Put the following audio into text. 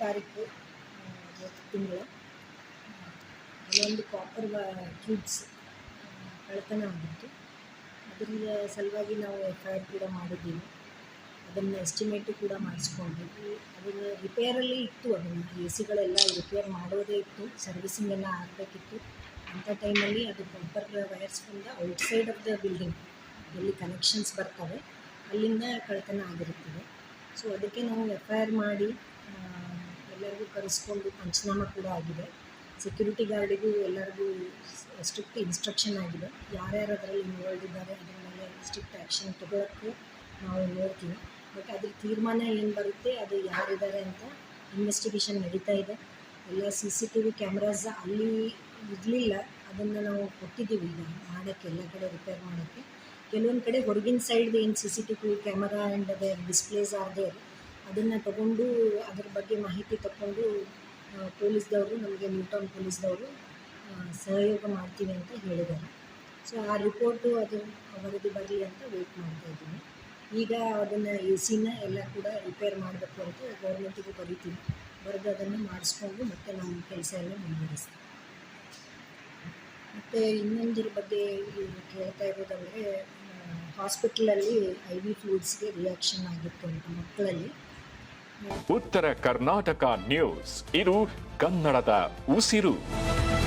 ತಾರೀಕು ತಿಂಗಳ ಕೆಲವೊಂದು ಕಾಪರ್ ಕ್ಯೂಬ್ಸ್ ಕಳ್ಳತನ ಆಗಿತ್ತು. ಅದರಿಂದ ಸಲುವಾಗಿ ನಾವು FIR ಕೂಡ ಮಾಡಿದ್ದೀವಿ. ಅದನ್ನು ಎಸ್ಟಿಮೇಟು ಕೂಡ ಮಾಡಿಸ್ಕೊಂಡಿದ್ವಿ. ಅದನ್ನು ರಿಪೇರಲ್ಲಿ ಇತ್ತು. ಅದನ್ನು AC ರಿಪೇರ್ ಮಾಡೋದೇ ಇತ್ತು, ಸರ್ವಿಸಿಂಗ್ ಎಲ್ಲ ಆಗಬೇಕಿತ್ತು. ಅಂಥ ಟೈಮಲ್ಲಿ ಅದು ಕಾಪರ್ ವೈರ್ಸ್ ಬಂದ ಔಟ್ಸೈಡ್ ಆಫ್ ದ ಬಿಲ್ಡಿಂಗ್ ಎಲ್ಲಿ ಕನೆಕ್ಷನ್ಸ್ ಬರ್ತವೆ ಅಲ್ಲಿಂದ ಕಳ್ಳತನ ಆಗಿರುತ್ತದೆ. ಸೊ ಅದಕ್ಕೆ ನಾವು FIR ಮಾಡಿ ಎಲ್ಲರಿಗೂ ಕರೆಸ್ಕೊಂಡು ಪಂಚನಾಮ ಕೂಡ ಆಗಿದೆ. ಸೆಕ್ಯೂರಿಟಿ ಗಾರ್ಡಿಗೂ ಎಲ್ಲರಿಗೂ ಸ್ಟ್ರಿಕ್ಟ್ ಇನ್ಸ್ಟ್ರಕ್ಷನ್ ಆಗಿದೆ. ಯಾರ್ಯಾರು ಅದರಲ್ಲಿ ಇನ್ವಾಲ್ವ್ ಇದ್ದಾರೆ ಅದರ ಮೇಲೆ ಸ್ಟ್ರಿಕ್ಟ್ ಆ್ಯಕ್ಷನ್ ತಗೊಳ್ಳೋಕ್ಕೆ ನಾವು ನೋಡ್ತೀವಿ. ಬಟ್ ಅದ್ರ ತೀರ್ಮಾನ ಏನು ಬರುತ್ತೆ, ಅದು ಯಾರಿದ್ದಾರೆ ಅಂತ ಇನ್ವೆಸ್ಟಿಗೇಷನ್ ನಡೀತಾ ಇದೆ. ಎಲ್ಲ CCTV ಕ್ಯಾಮ್ರಾಸ್ ಅಲ್ಲಿ ಇರಲಿಲ್ಲ, ಅದನ್ನು ನಾವು ಕೊಟ್ಟಿದ್ದೀವಿ ಈಗ ಮಾಡೋಕ್ಕೆ, ಎಲ್ಲ ಕಡೆ ರಿಪೇರ್ ಮಾಡೋಕ್ಕೆ. ಕೆಲವೊಂದು ಕಡೆ ಹೊರಗಿನ ಸೈಡ್ದು ಏನು CCTV ಕ್ಯಾಮರಾ ಆ್ಯಂಡ್ ಅದೇ ಡಿಸ್ಪ್ಲೇಸ್ ಆಗಿದೆ ಅದನ್ನು ತಗೊಂಡು ಅದ್ರ ಬಗ್ಗೆ ಮಾಹಿತಿ ತಗೊಂಡು ಪೊಲೀಸ್ದವರು ನಮಗೆ ನ್ಯೂಟೌನ್ ಪೊಲೀಸ್ದವರು ಸಹಯೋಗ ಮಾಡ್ತೀವಿ ಅಂತ ಹೇಳಿದ್ದಾರೆ. ಸೊ ಆ ರಿಪೋರ್ಟು ಅದು ವರದಿ ಬರಲಿ ಅಂತ ವೆಯ್ಟ್ ಮಾಡ್ತಾಯಿದ್ದೀನಿ. ಈಗ ಅದನ್ನು AC ಎಲ್ಲ ಕೂಡ ರಿಪೇರ್ ಮಾಡಬೇಕು ಅಂತ ಗೌರ್ಮೆಂಟಿಗೆ ಬರೀತೀವಿ. ಬರೆದು ಅದನ್ನು ಮಾಡಿಸ್ಕೊಂಡು ಮತ್ತೆ ನಮ್ಮ ಕೆಲಸ ಎಲ್ಲ ಮುಂದುವರಿಸ್ತೀವಿ. ಮತ್ತು ಇನ್ನೊಂದರ ಬಗ್ಗೆ ಕೇಳ್ತಾ ಇರೋದಂದರೆ, ಹಾಸ್ಪಿಟ್ಲಲ್ಲಿ IV ಫ್ಲೂಯಿಡ್ಸ್ಗೆ ರಿಯಾಕ್ಷನ್ ಆಗಿತ್ತು ಅಂತ ಮಕ್ಕಳಲ್ಲಿ. ಉತ್ತರ ಕರ್ನಾಟಕ ನ್ಯೂಸ್, ಇದು ಕನ್ನಡದ ಉಸಿರು.